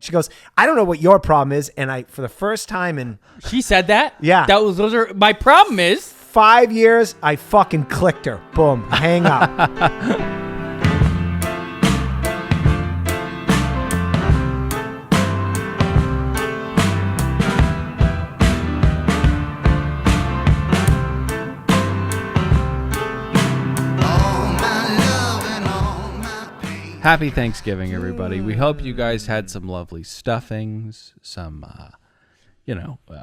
She goes, I don't know what your problem is. And I, for the first time in... She said that? Yeah. Those are my problem is... 5 years, I fucking clicked her. Boom. Hang up. Happy Thanksgiving, everybody. We hope you guys had some lovely stuffings, some,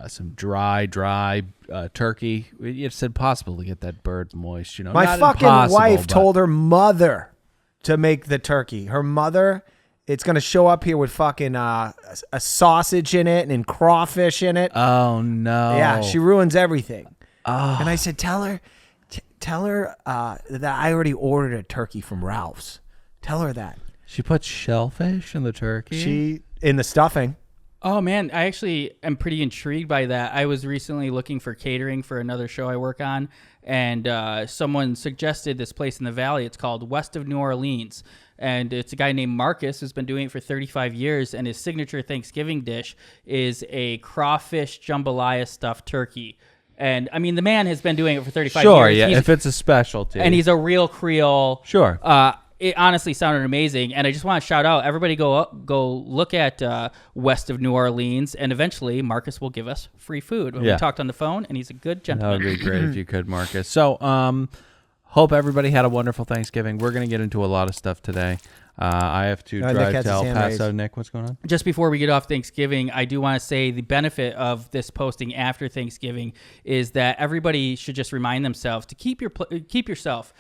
some dry turkey. It's impossible to get that bird moist, My Not fucking impossible, wife but- told her mother to make the turkey. Her mother, it's going to show up here with fucking a sausage in it and crawfish in it. Oh, no. Yeah, she ruins everything. Oh. And I said, tell her that I already ordered a turkey from Ralph's. Tell her that. She put shellfish in the turkey? In the stuffing. Oh, man, I actually am pretty intrigued by that. I was recently looking for catering for another show I work on, and someone suggested this place in the Valley. It's called West of New Orleans, and it's a guy named Marcus who's been doing it for 35 years, and his signature Thanksgiving dish is a crawfish jambalaya stuffed turkey. And, I mean, the man has been doing it for 35 years. Sure, yeah, if it's a specialty. And he's a real Creole. Sure. It honestly sounded amazing, and I just want to shout out, everybody go look at West of New Orleans, and eventually Marcus will give us free food. We talked on the phone, and he's a good gentleman. That would be great if you could, Marcus. So, hope everybody had a wonderful Thanksgiving. We're going to get into a lot of stuff today. I have to drive to El Paso. Nick, what's going on? Just before we get off Thanksgiving, I do want to say the benefit of this posting after Thanksgiving is that everybody should just remind themselves to keep yourself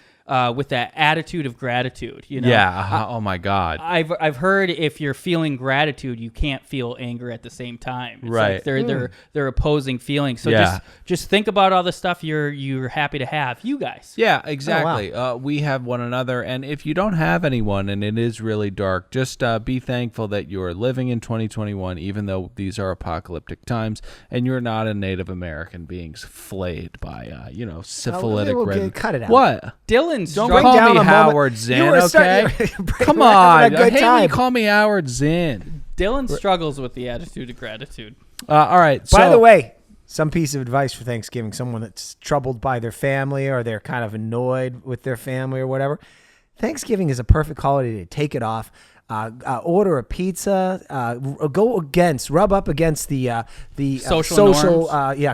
with that attitude of gratitude, Yeah. Oh my God. I've heard if you're feeling gratitude, you can't feel anger at the same time. It's right. Like they're opposing feelings. So just think about all the stuff you're happy to have. You guys. Yeah, exactly. Oh, wow. We have one another, and if you don't have anyone and it is really dark, just be thankful that you are living in 2021, even though these are apocalyptic times, and you're not a Native American being flayed by syphilitic red. Cut it out. What? Dylan's Don't struggling. call me Howard Zinn, okay? Come on. I hate when you call me Howard Zinn. Dylan struggles with the attitude of gratitude. All right. By the way, some piece of advice for Thanksgiving, someone that's troubled by their family or they're kind of annoyed with their family or whatever, Thanksgiving is a perfect holiday to take it off. Order a pizza. Rub up against the social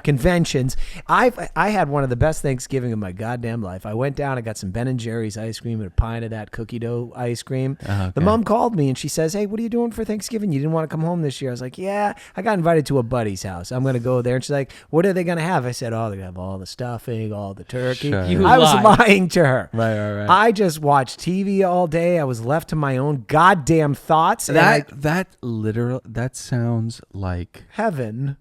conventions. I had one of the best Thanksgiving of my goddamn life. I went down. I got some Ben and Jerry's ice cream and a pint of that cookie dough ice cream. Okay. The mom called me and she says, "Hey, what are you doing for Thanksgiving? You didn't want to come home this year." I was like, "Yeah, I got invited to a buddy's house. I'm gonna go there." And she's like, "What are they gonna have?" I said, "Oh, they have all the stuffing, all the turkey." Sure. I was lying to her. Right. I just watched TV all day. I was left to my own goddamn thoughts. That sounds like heaven.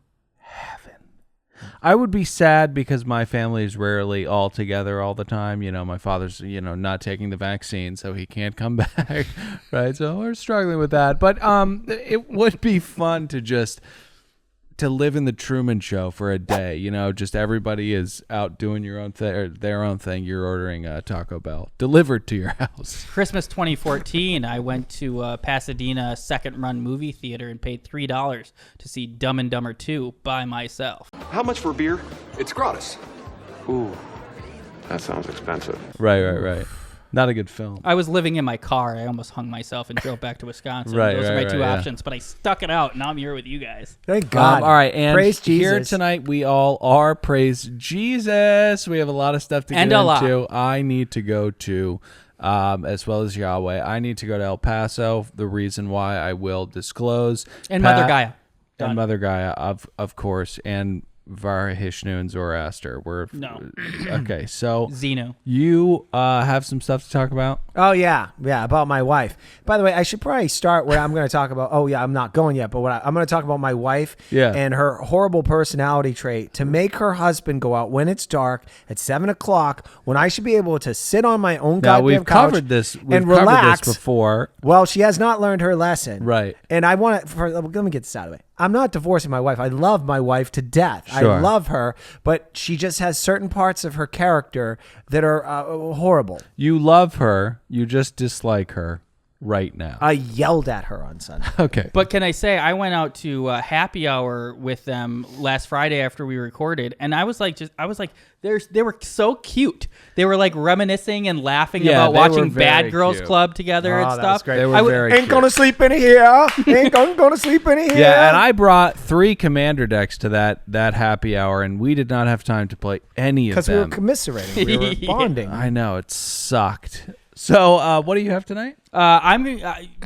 I would be sad because my family is rarely all together all the time. My father's, not taking the vaccine, so he can't come back. Right. So we're struggling with that. But it would be fun to live in the Truman Show for a day, just everybody is out doing their own thing. You're ordering Taco Bell delivered to your house. Christmas 2014, I went to Pasadena Second Run movie theater and paid $3 to see Dumb and Dumber 2 by myself. How much for beer? It's gratis. Ooh, that sounds expensive. Right. Not a good film. I was living in my car. I almost hung myself and drove back to Wisconsin. Those are my two options, but I stuck it out. Now I'm here with you guys. Thank God. All right, and praise Jesus. Here tonight we all are praise Jesus. We have a lot of stuff to get into. I need to go to, as well as Yahweh, I need to go to El Paso. The reason why I will disclose. And Mother Gaia. And Mother Gaia, of course, and Varahishnu and Zoroaster. Okay, so Zeno. You have some stuff to talk about? Oh yeah, about my wife. By the way, I should probably start where I'm going to talk about. Oh yeah, I'm not going yet, but I'm going to talk about my wife and her horrible personality trait to make her husband go out when it's dark at 7:00 when I should be able to sit on my own goddamn couch covered this. We've and covered relax. This before. Well, she has not learned her lesson, right? And I want to. Let me get this out of the way. I'm not divorcing my wife. I love my wife to death. Sure. I love her, but she just has certain parts of her character that are horrible. You love her. You just dislike her. right now. I yelled at her on Sunday. Okay. But can I say I went out to happy hour with them last Friday after we recorded, and I was like, they were so cute. They were like reminiscing and laughing Yeah, about they were watching very Bad Girls cute. Club together and Oh, that stuff. was great. They were I would- very Ain't cute. gonna sleep in here. Ain't gonna sleep in here. Yeah, and I brought 3 commander decks to that happy hour, and we did not have time to play any of because we were them. commiserating. We were Yeah. bonding. I know, it sucked. So, what do you have tonight?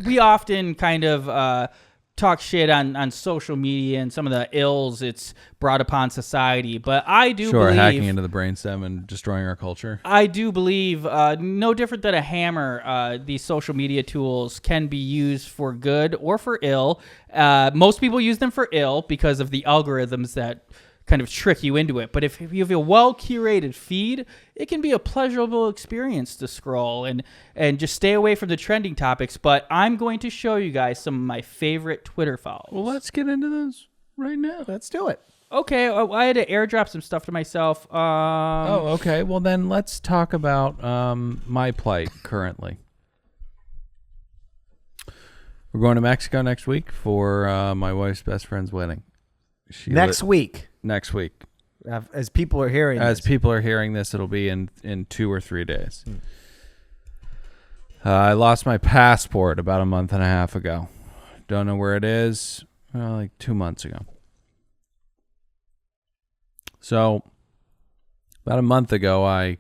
We often kind of talk shit on social media and some of the ills it's brought upon society, but I do Sure, believe hacking into the brainstem and destroying our culture. I do believe, no different than a hammer, these social media tools can be used for good or for ill. Most people use them for ill because of the algorithms that kind of trick you into it. But if you have a well-curated feed, it can be a pleasurable experience to scroll and just stay away from the trending topics. But I'm going to show you guys some of my favorite Twitter follows. Well, let's get into those right now. Let's do it. Okay, I had to airdrop some stuff to myself. Okay. Well, then let's talk about my plight currently. We're going to Mexico next week for my wife's best friend's wedding. Next week, Next week. as people are hearing As this. people are hearing this, it'll be in 2 or 3 days. I lost my passport about a month and a half ago. Don't know where it is. Well, like 2 months ago. So, about a month ago, I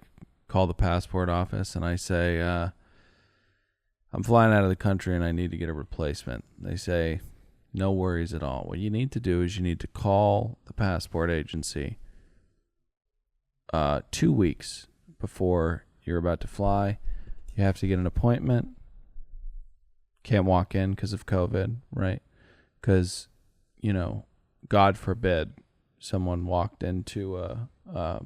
call the passport office and I say, I'm flying out of the country and I need to get a replacement. They say, no worries at all. What you need to do is you need to call the passport agency 2 weeks before you're about to fly. You have to get an appointment. Can't walk in because of COVID, right? Because, God forbid someone walked into a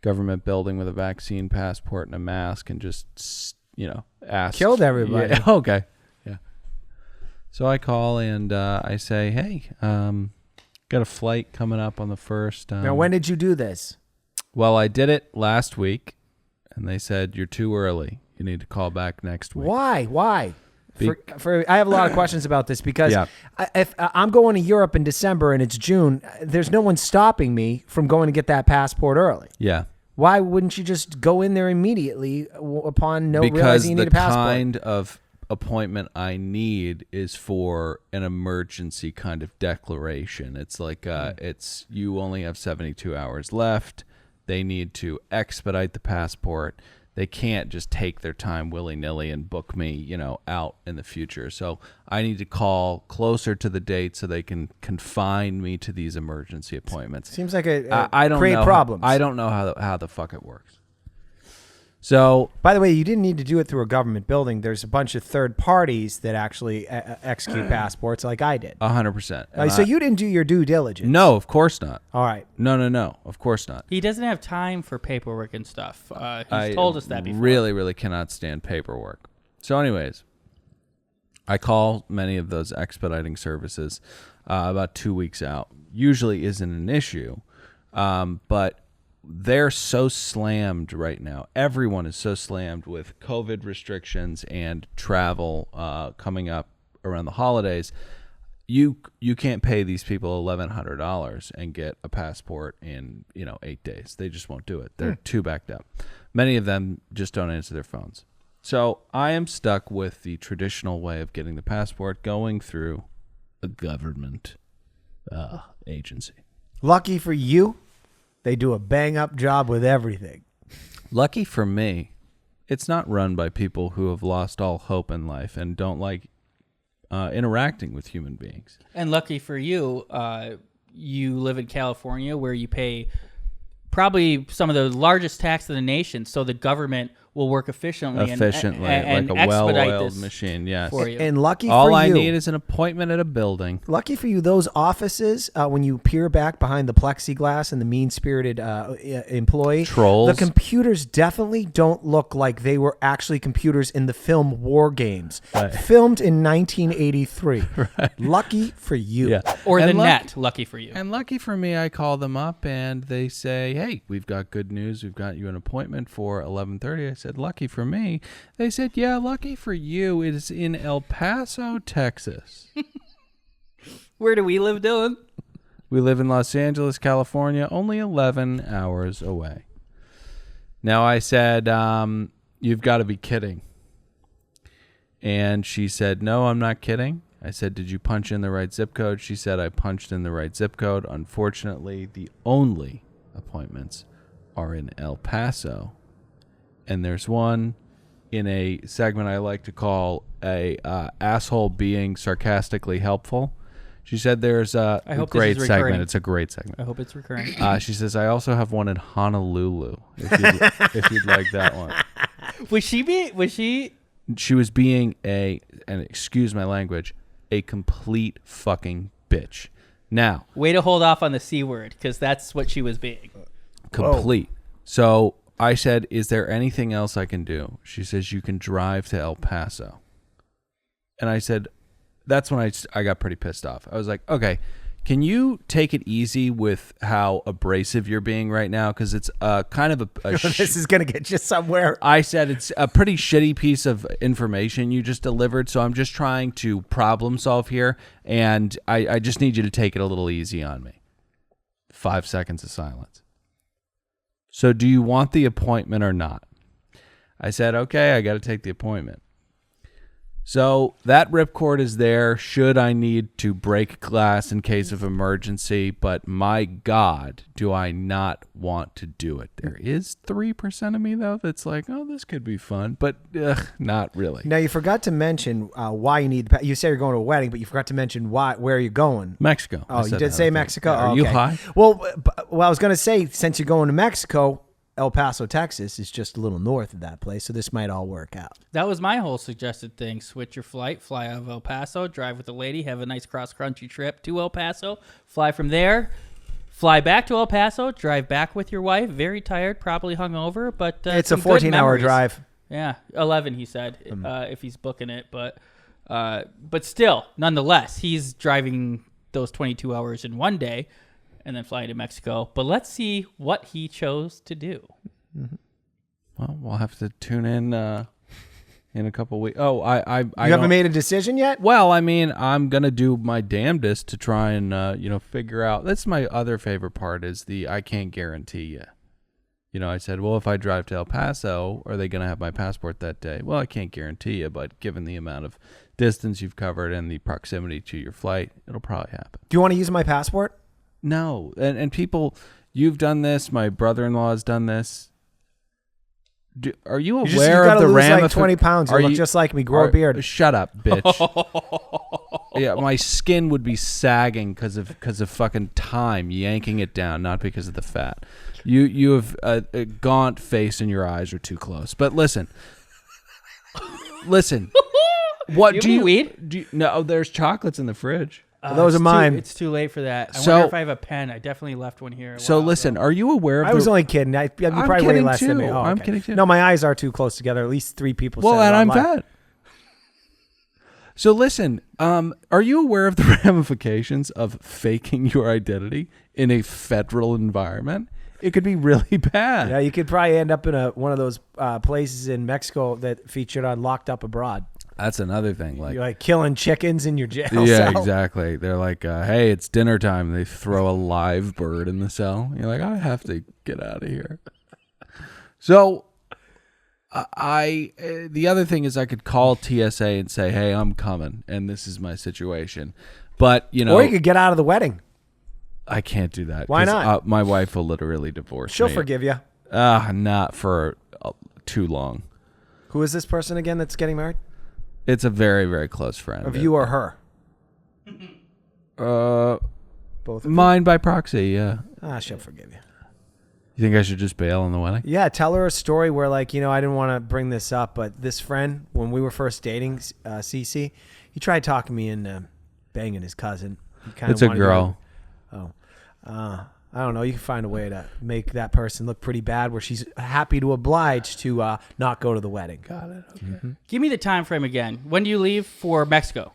government building with a vaccine passport and a mask and just, asked. Killed everybody. Yeah, okay. Yeah. So I call and I say, hey, got a flight coming up on the 1st. Now, when did you do this? Well, I did it last week, and they said, you're too early. You need to call back next week. Why? I have a lot of questions about this because Yeah. if I'm going to Europe in December and it's June, there's no one stopping me from going to get that passport early. Yeah. Why wouldn't you just go in there immediately upon Because realizing you need the a passport? kind of appointment I need is for an emergency kind of declaration. It's like it's you only have 72 hours left. They need to expedite the passport. They can't just take their time willy-nilly and book me, out in the future. So I need to call closer to the date so they can confine me to these emergency appointments. Seems like I don't create know problems. I don't know how the fuck it works. So By the way, you didn't need to do it through a government building. There's a bunch of third parties that actually execute passports, like I did. 100%. So you didn't do your due diligence. No, of course not. All right. No. Of course not. He doesn't have time for paperwork and stuff. He's I told us that before. Really cannot stand paperwork. So anyways, I call many of those expediting services about 2 weeks out. Usually isn't an issue, but they're so slammed right now. Everyone is so slammed with COVID restrictions and travel coming up around the holidays. You can't pay these people $1,100 and get a passport in 8 days. They just won't do it. They're too backed up. Many of them just don't answer their phones. So I am stuck with the traditional way of getting the passport, going through a government agency. Lucky for you, they do a bang-up job with everything. Lucky for me, it's not run by people who have lost all hope in life and don't like interacting with human beings. And lucky for you, you live in California where you pay probably some of the largest tax in the nation, so the government will work efficiently and Like a expedite well-oiled this machine, yes. for you. And lucky All for I you, need is an appointment at a building. lucky for you, those offices, when you peer back behind the plexiglass and the mean-spirited employee, Trolls. the computers definitely don't look like they were actually computers in the film War Games, filmed in 1983. Lucky for you. Yeah. Or And the luck- net, lucky for you. And lucky for me, I call them up and they say, hey, we've got good news. We've got you an appointment for 11:30. I said, lucky for me. They said, yeah, lucky for you. It is in El Paso, Texas. Where do we live, Dylan? We live in Los Angeles, California, only 11 hours away. Now I said, you've got to be kidding. And she said, no, I'm not kidding. I said, did you punch in the right zip code? She said, I punched in the right zip code. Unfortunately, the only appointments are in El Paso. And there's one in a segment I like to call a asshole being sarcastically helpful. She said there's a great segment. It's a great segment. I hope it's recurring. She says, I also have one in Honolulu, if you'd like that one. Was she? She was being and excuse my language, a complete fucking bitch. Now, Way to hold off on the C word, because that's what she was being. complete. So I said, is there anything else I can do? She says, you can drive to El Paso. And I said, that's when I got pretty pissed off. I was like, okay, can you take it easy with how abrasive you're being right now? Because it's kind of This is going to get you somewhere. I said it's a pretty shitty piece of information you just delivered, so I'm just trying to problem solve here, and I just need you to take it a little easy on me. 5 seconds of silence. So do you want the appointment or not? I said, okay, I got to take the appointment. So that ripcord is there should I need to break glass in case of emergency, but my God, do I not want to do it. There is 3% of me, though, that's like, oh, this could be fun, but not really. Now, you forgot to mention why you need you say you're going to a wedding, but you forgot to mention where you're going. Mexico. Oh, you did say Mexico? Are Oh, you okay. high? Well, I was going to say, since you're going to Mexico, El Paso, Texas is just a little north of that place, so this might all work out. That was my whole suggested thing. Switch your flight, fly out of El Paso, drive with the lady, have a nice cross-country trip to El Paso, fly from there, fly back to El Paso, drive back with your wife, very tired, probably hungover, but It's a some good 14-hour memories. drive. Yeah, 11, he said, if he's booking it. But still, nonetheless, he's driving those 22 hours in one day and then flying to Mexico. But let's see what he chose to do. Well, we'll have to tune in a couple weeks. Oh, I You haven't made a decision yet? Well, I mean, I'm gonna do my damnedest to try and figure out. That's my other favorite part is I can't guarantee you. I said, well, if I drive to El Paso, are they gonna have my passport that day? Well, I can't guarantee you, but given the amount of distance you've covered and the proximity to your flight, it'll probably happen. Do you want to use my passport? No, and people, you've done this. My brother-in-law has done this. Are you You aware gotta of the lose like ramifications? 20 pounds. You look just like me. Grow a beard. Shut up, bitch. Yeah, my skin would be sagging because of fucking time yanking it down, not because of the fat. You have a gaunt face and your eyes are too close. But listen. What Do you weed? No, there's chocolates in the fridge. Those are mine. It's too late for that. I So- wonder if I have a pen. I definitely left one here. So listen, are you aware of I was only kidding. You're probably way kidding less than me. too. Oh, I'm okay. kidding too. No, my eyes are too close together. At least 3 people Well, said and it I'm online. fat. So listen, are you aware of the ramifications of faking your identity in a federal environment? It could be really bad. Yeah, you could probably end up in one of those places in Mexico that featured on Locked Up Abroad. That's another thing. You're like killing chickens in your jail Yeah, cell. exactly. They're like, hey, it's dinner time. They throw a live bird in the cell. You're like, I have to get out of here. So the other thing is I could call TSA and say, hey, I'm coming, and this is my situation. But, Or you could get out of the wedding. I can't do that. Why 'cause, not? my wife will literally divorce She'll me. forgive you. Not for too long. Who is this person again that's getting married? It's a very, very close friend. Of you or her? Both of you? Mine by proxy, yeah. She'll forgive you. You think I should just bail on the wedding? Yeah, tell her a story where, like, I didn't want to bring this up, but this friend, when we were first dating, CC, he tried talking me into banging his cousin. He kinda It's a wanted to- girl. I don't know. You can find a way to make that person look pretty bad where she's happy to oblige to not go to the wedding. Got it. Okay. Give me the time frame again. When do you leave for Mexico?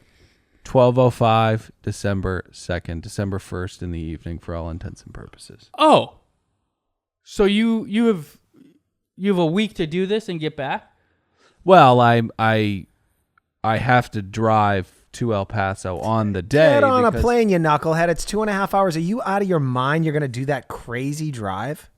12:05, December 2nd, December 1st in the evening for all intents and purposes. Oh, so you have You have a week to do this and get back? Well, I have to drive to El Paso on the day. Get on a because- plane, you knucklehead. It's 2.5 hours. Are you out of your mind? You're going to do that crazy drive?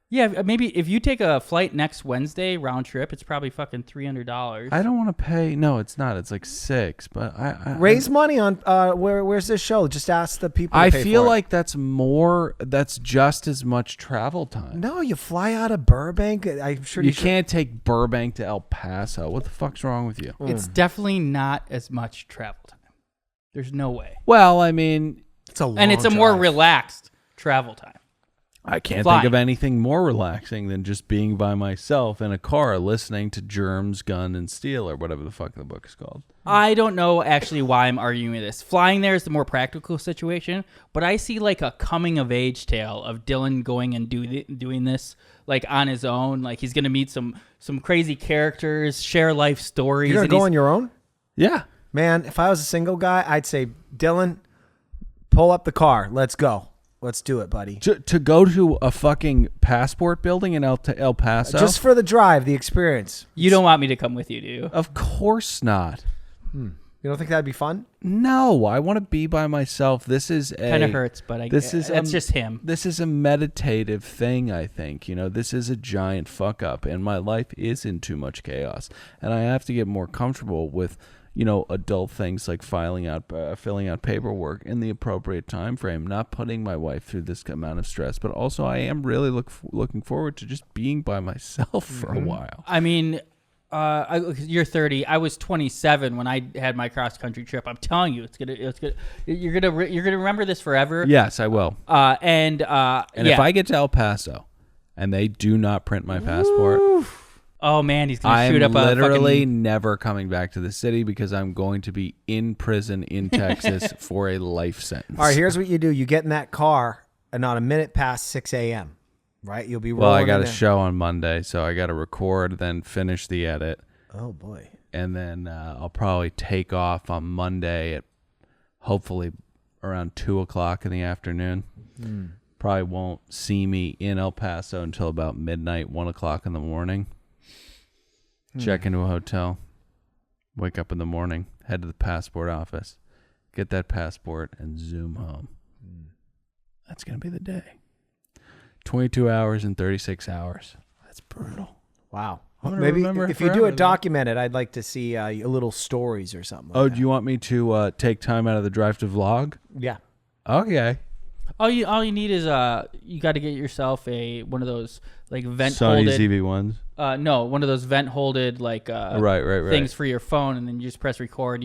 Yeah, maybe if you take a flight next Wednesday round trip, it's probably fucking $300. I don't want to pay. No, it's not. It's like $6. But I Raise money on where's this show? Just ask the people. To I pay feel for it. like that's more. That's just as much travel time. No, you fly out of Burbank. I'm sure You can't take Burbank to El Paso. What the fuck's wrong with you? It's definitely not as much travel time. There's no way. Well, I mean, It's a long And it's a more drive. relaxed travel time. I can't Fly. think of anything more relaxing than just being by myself in a car listening to Germs, Gun, and Steel or whatever the fuck the book is called. I don't know actually why I'm arguing this. Flying there is the more practical situation, but I see like a coming of age tale of Dylan going and doing this like on his own. Like he's gonna meet some crazy characters, share life stories. You're and gonna go on your own, Yeah. man. If I was a single guy, I'd say, Dylan, pull up the car. Let's go. Let's do it, buddy. To go to a fucking passport building in El Paso? Just for the drive, the experience. You don't want me to come with you, do you? Of course not. You don't think that'd be fun? No, I want to be by myself. This is Kind of hurts, but that's just him. This is a meditative thing, I think. This is a giant fuck up, and my life is in too much chaos, and I have to get more comfortable with, adult things like filling out paperwork in the appropriate time frame, not putting my wife through this amount of stress. But also, I am really looking forward to just being by myself for a while. I mean, you're 30. I was 27 when I had my cross country trip. I'm telling you, it's gonna. You're gonna remember this forever. Yes, I will. And If I get to El Paso, and they do not print my passport. Oh man, he's gonna I'm shoot up a literally fucking... never coming back to the city because I'm going to be in prison in Texas for a life sentence. All right, here's what you do. You get in that car, and not a minute past 6 a.m., right? You'll be rolling. Well, I got in a there. show on Monday, so I got to record, then finish the edit, Oh, boy. and then I'll probably take off on Monday at hopefully around 2 o'clock in the afternoon. Probably won't see me in El Paso until about midnight, 1 o'clock in the morning. Check into a hotel, wake up in the morning, head to the passport office, get that passport, and zoom home. That's going to be the day. 22 hours and 36 hours. That's brutal. Wow. I'm gonna Maybe remember it if you do forever, it documented, I'd like to see a little stories or something. Oh, Like do you want me to take time out of the drive to vlog? that. Yeah. Okay. All you need is you got to get yourself one of those like vent Sony holded. ZV-1s. No, one of those vent holded like Right. things for your phone, and then you just press record.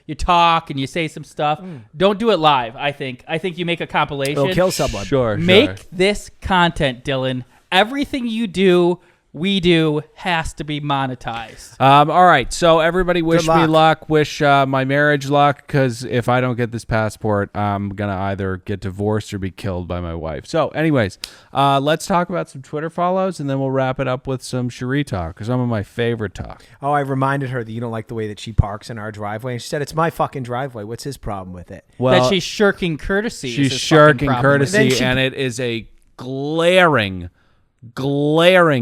You talk and you say some stuff. Don't do it live. I think you make a compilation. It'll kill someone. Sure. Make this content, Dylan. Everything you do, we do, has to be monetized. All right. So everybody wish me luck. luck. Wish my marriage luck, because if I don't get this passport, I'm going to either get divorced or be killed by my wife. So anyways, let's talk about some Twitter follows, and then we'll wrap it up with some Cherie talk, some of my favorite talk. Oh, I reminded her that you don't like the way that she parks in our driveway. And she said, it's my fucking driveway. What's his problem with it? Well, That she's shirking courtesy. is she's his fucking shirking problem. Then courtesy, she- and it is a glaring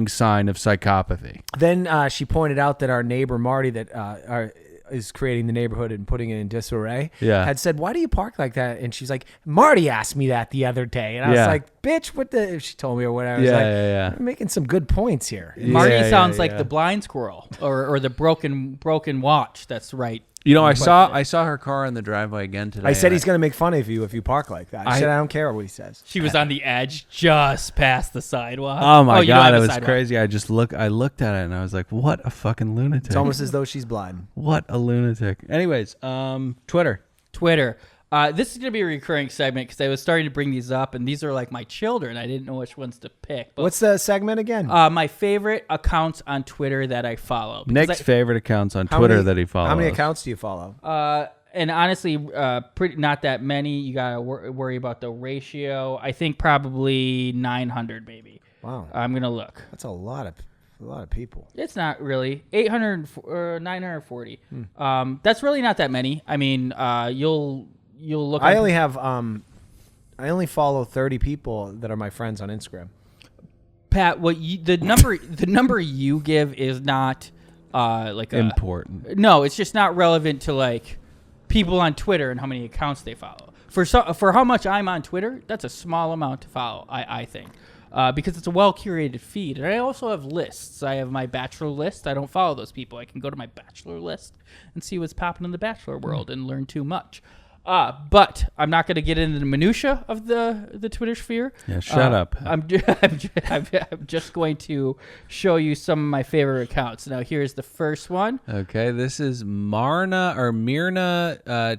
sign of psychopathy. Then she pointed out that our neighbor, Marty, that is creating the neighborhood and putting it in disarray, Yeah. had said, why do you park like that? And she's like, Marty asked me that the other day. And I was Yeah. like, bitch, what the... She told me or whatever. I was Yeah, like, yeah. You're making some good points here. Marty Yeah, sounds yeah, like yeah. the blind squirrel or the broken watch. That's right. You know, I saw her car in the driveway again today. I said and he's going to make fun of you if you park like that. I said, I don't care what he says. She was on the edge, just past the sidewalk. Oh my you don't god, have it a was sidewalk. crazy. I looked at it and I was like, what a fucking lunatic. It's almost as though she's blind. What a lunatic. Anyways, Twitter. Twitter. This is going to be a recurring segment because I was starting to bring these up, and these are like my children. I didn't know which ones to pick. But, What's the segment again? my favorite accounts on Twitter that I follow? Because Nick's favorite accounts on Twitter that he follows. How many accounts do you follow? and honestly, pretty not that many. You got to worry about the ratio. I think probably 900 maybe. Wow. I'm going to look. That's a lot of people. It's not really 800 or 940. That's really not that many. I mean, you'll look. I up- only follow 30 people that are my friends on Instagram. Pat, the number you give is not like Important. No, it's just not relevant to like people on Twitter and how many accounts they follow. For how much I'm on Twitter, that's a small amount to follow. I think. Because it's a well-curated feed. And I also have lists. I have my Bachelor list. I don't follow those people. I can go to my Bachelor list and see what's popping in the Bachelor world and learn too much. But I'm not going to get into the minutia of the Twitter sphere. Yeah, shut up. I'm just going to show you some of my favorite accounts. Now, here's the first one. Okay, this is Myrna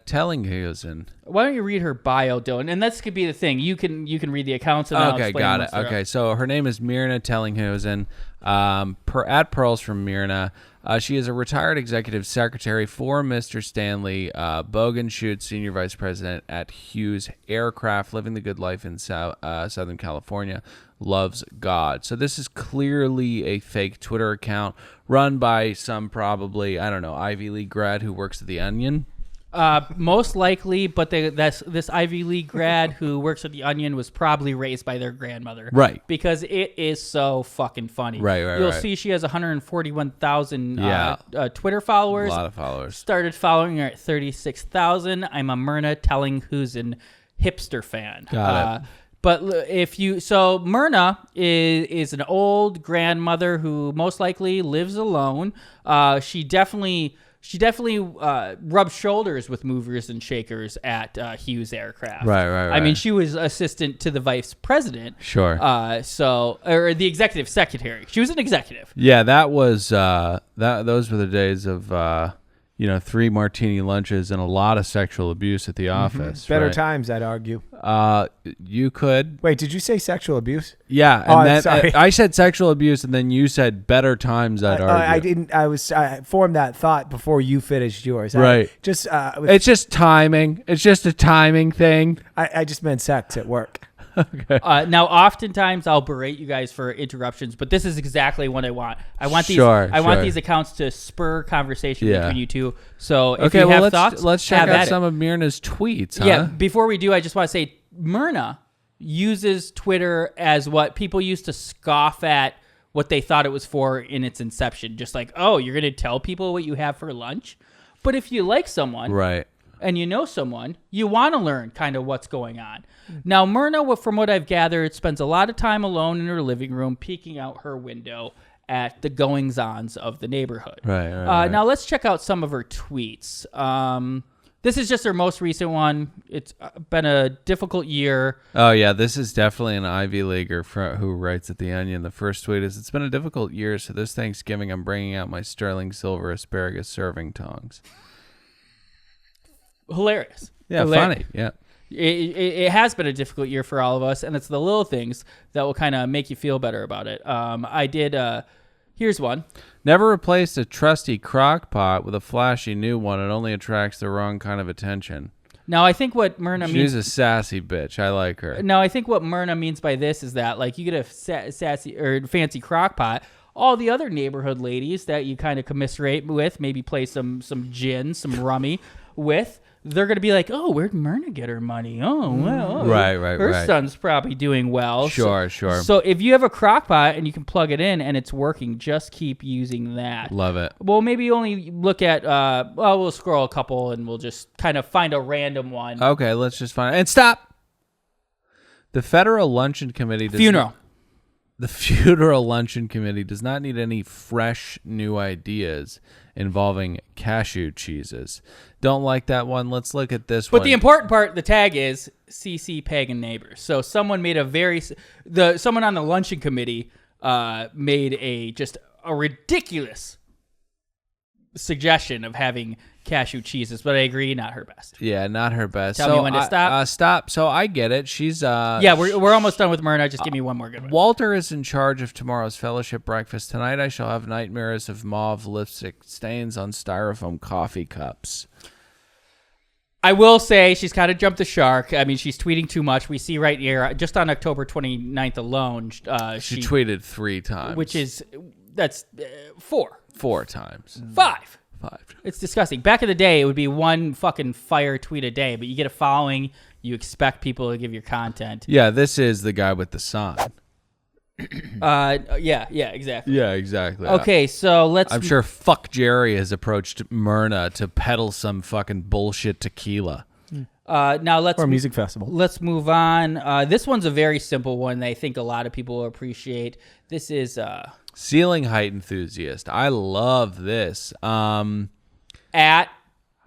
Tellinghusen. Why don't you read her bio, Dylan? And this could be the thing. You can read the accounts. And then I'll Okay, explain got it. once they're Okay, up. so her name is Myrna Tellinghusen. At Pearls from Myrna. She is a retired executive secretary for Mr. Stanley Bogenschutz, senior vice president at Hughes Aircraft, living the good life in Southern California. Loves God. So this is clearly a fake Twitter account run by some probably, I don't know, Ivy League grad who works at The Onion. Most likely, but this Ivy League grad who works at The Onion was probably raised by their grandmother. Right. Because it is so fucking funny. Right. You'll see she has 141,000 Twitter followers. A lot of followers. Started following her at 36,000. I'm a Myrna Tellinghusen hipster fan. Got it. But Myrna is an old grandmother who most likely lives alone. She definitely rubbed shoulders with movers and shakers at Hughes Aircraft. Right. I mean, she was assistant to the vice president. Sure. Or the executive secretary. She was an executive. Yeah, that was those were the days of 3 martini lunches and a lot of sexual abuse at the office. Better right? times, I'd argue. You could. Wait, did you say sexual abuse? Yeah, Oh, and then sorry. I said sexual abuse, and then you said better times. I'd argue. I didn't. I formed that thought before you finished yours. Right. It's just timing. It's just a timing thing. I just meant sex at work. Now, oftentimes I'll berate you guys for interruptions, but this is exactly what I want. I want these accounts to spur conversation between you two. So if you have thoughts, let's check have out at some it. of Myrna's tweets. Huh? Yeah. Before we do, I just want to say Myrna uses Twitter as what people used to scoff at what they thought it was for in its inception. Just like, oh, you're going to tell people what you have for lunch. But if you like someone, right, and you know someone, you want to learn kind of what's going on. Now, Myrna, from what I've gathered, spends a lot of time alone in her living room, peeking out her window at the goings-ons of the neighborhood. Right. Now, let's check out some of her tweets. This is just her most recent one. It's been a difficult year. Oh, yeah, this is definitely an Ivy Leaguer who writes at The Onion. The first tweet is, "It's been a difficult year, so this Thanksgiving I'm bringing out my sterling silver asparagus serving tongs." Hilarious. Yeah, funny. Yeah. It has been a difficult year for all of us, and it's the little things that will kind of make you feel better about it. Here's one. Never replace a trusty crock pot with a flashy new one. It only attracts the wrong kind of attention. Now, I think what Myrna means... She's a sassy bitch. I like her. No, I think what Myrna means by this is that, like, you get a sassy or fancy crock pot, all the other neighborhood ladies that you kind of commiserate with, maybe play some gin, some rummy with... They're going to be like, oh, where'd Myrna get her money? Oh, well. Right. Her son's probably doing well. Sure. So if you have a crock pot and you can plug it in and it's working, just keep using that. Love it. Well, maybe only look at, we'll scroll a couple and we'll just kind of find a random one. Okay, let's just find it. And stop! The Federal Luncheon Committee... The Funeral Luncheon Committee does not need any fresh new ideas involving cashew cheeses. Don't like that one? Let's look at this one. But the important part, the tag is CC Pagan Neighbors. So someone made someone on the luncheon committee made a ridiculous suggestion of having cashew cheeses, but I agree, not her best. Yeah, not her best. Tell me when to stop. Stop. So I get it. She's yeah, we're almost done with Myrna. Just give me one more good one. Walter is in charge of tomorrow's fellowship breakfast. Tonight I shall have nightmares of mauve lipstick stains on styrofoam coffee cups. I will say she's kind of jumped the shark. I mean, she's tweeting too much. We see right here, just on October 29th alone, she tweeted 3 times. That's 4. 4 times. 5. 5. It's disgusting. Back in the day, it would be one fucking fire tweet a day, but you get a following, you expect people to give your content. Yeah, this is the guy with the sign. Yeah, exactly. Yeah, exactly. Okay, so let's. I'm sure Fuck Jerry has approached Myrna to peddle some fucking bullshit tequila. Now let's Or a music festival. Let's move on. This one's a very simple one that I think a lot of people will appreciate. This is Ceiling height enthusiast. I love this. at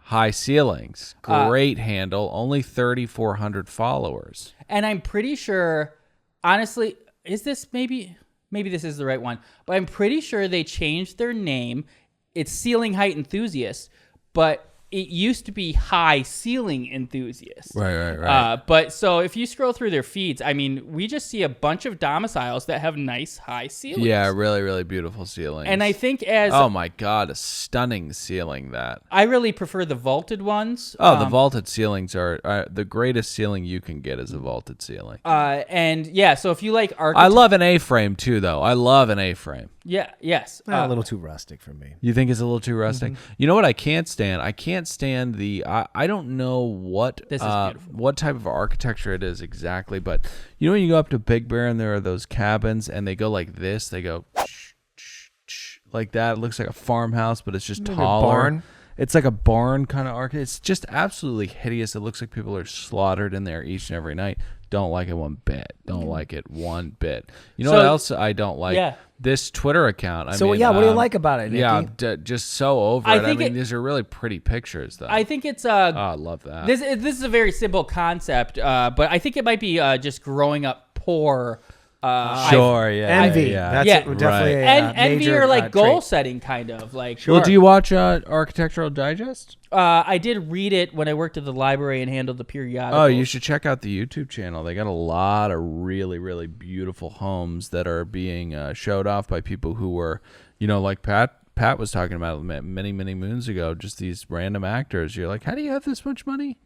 High ceilings. Great handle. Only 3,400 followers. and I'm pretty sure, honestly, is this maybe this is the right one, but I'm pretty sure they changed their name. It's Ceiling Height Enthusiast, but it used to be High Ceiling Enthusiast. Right. But so if you scroll through their feeds, I mean, we just see a bunch of domiciles that have nice high ceilings. Yeah, really, really beautiful ceilings. And I think oh my God, a stunning ceiling that. I really prefer the vaulted ones. Oh, the vaulted ceilings are the greatest ceiling you can get is a vaulted ceiling. And yeah, so if you like I love an A-frame too, though. I love an A-frame. Yeah, yes. A little too rustic for me. You think it's a little too rustic? You know what I can't stand? I can't stand the. I don't know what This is beautiful. what type of architecture it is exactly, but you know when you go up to Big Bear and there are those cabins and they go like this, they go like that. It looks like a farmhouse, but it's just Like a taller. barn? It's like a barn kind of architecture. It's just absolutely hideous. It looks like people are slaughtered in there each and every night. Don't like it one bit. Don't like it one bit. You know So- what else I don't like? Yeah. This Twitter account. I So, mean, yeah, what do you like about it, Nikki? Yeah, just so over I it. I think mean, it- these are really pretty pictures, though. I think it's oh, I love that. this is a very simple concept, but I think it might be just growing up poor. Sure, yeah. Envy. Yeah. That's Yeah. definitely Right. a Envy major, or like goal trait. setting kind of like. Well, do you watch Architectural Digest? I did read it when I worked at the library and handled the periodical. Oh, you should check out the YouTube channel. They got a lot of really, really beautiful homes that are being showed off by people who were, like Pat was talking about many, many moons ago, just these random actors. You're like, how do you have this much money?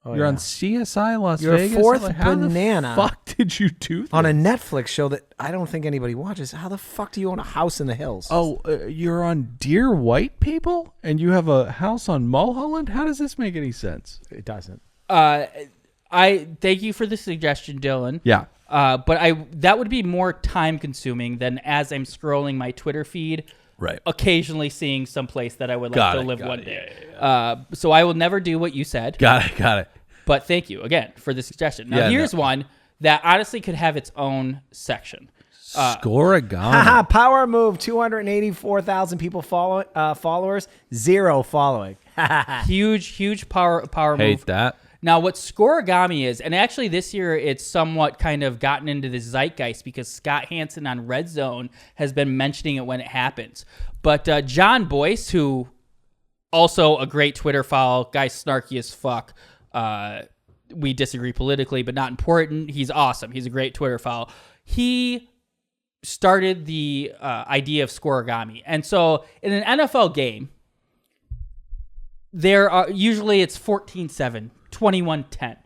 You're on CSI Las Your Vegas. fourth Like, how banana the fuck did you do this? on a Netflix show that I don't think anybody watches. How the fuck do you own a house in the hills? Oh, you're on Dear White People, and you have a house on Mulholland. How does this make any sense? It doesn't. I thank you for the suggestion, Dylan. Yeah. But that would be more time consuming than as I'm scrolling my Twitter feed. Right. Occasionally seeing some place that I would like Got to it, live got one it, day. So I will never do what you said. Got it. But thank you again for the suggestion. Now Yeah, here's no. one that honestly could have its own section. Scoregami. Haha, power move. 284,000 people followers. 0 following. Huge power Hate move. that. Now, what Scoregami is, and actually this year it's somewhat kind of gotten into the zeitgeist because Scott Hansen on Red Zone has been mentioning it when it happens. But John Boyce, who also a great Twitter follow, guy snarky as fuck. We disagree politically, but not important. He's awesome. He's a great Twitter follow. He started the idea of Scoregami. And so in an NFL game, there are usually it's 14-7, 21-10.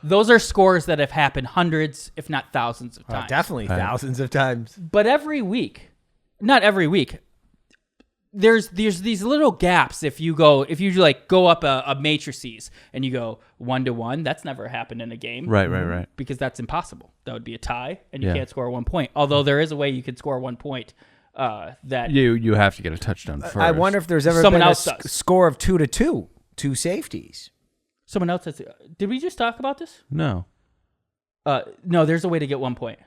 Those are scores that have happened hundreds, if not thousands of times. Definitely thousands of times. But every week, not every week, there's these little gaps. If you like go up a matrices and you go 1-1, that's never happened in a game. Right. Because that's impossible. That would be a tie, and you Yeah. can't score 1 point. Although there is a way you could score 1 point. That You have to get a touchdown first. I wonder if there's ever Someone been a else does. score of 2-2. 2 safeties. someone else has. Did we just talk about this? No. No, there's a way to get 1 point.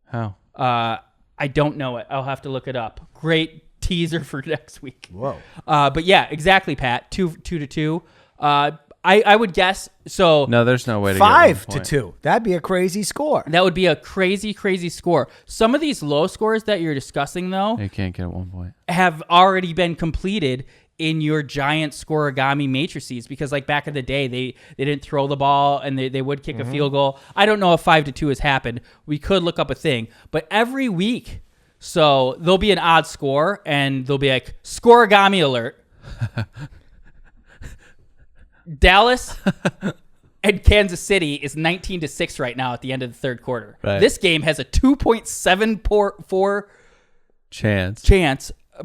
How? I don't know it. I'll have to look it up. Great teaser for next week. Whoa. But yeah, exactly, Pat. 2-2. I would guess. So No, there's no way to 5 get 1 point. to 2. That'd be a crazy score. that would be a crazy score. Some of these low scores that you're discussing, though, You can't get 1 point. have already been completed in your giant Scoregami matrices because, like, back in the day, they didn't throw the ball and they would kick a field goal. I don't know if 5-2 has happened. We could look up a thing, but every week, so there'll be an odd score and they'll be like Scoregami alert. Dallas and Kansas City is 19-6 right now at the end of the third quarter. Right. This game has a 2.74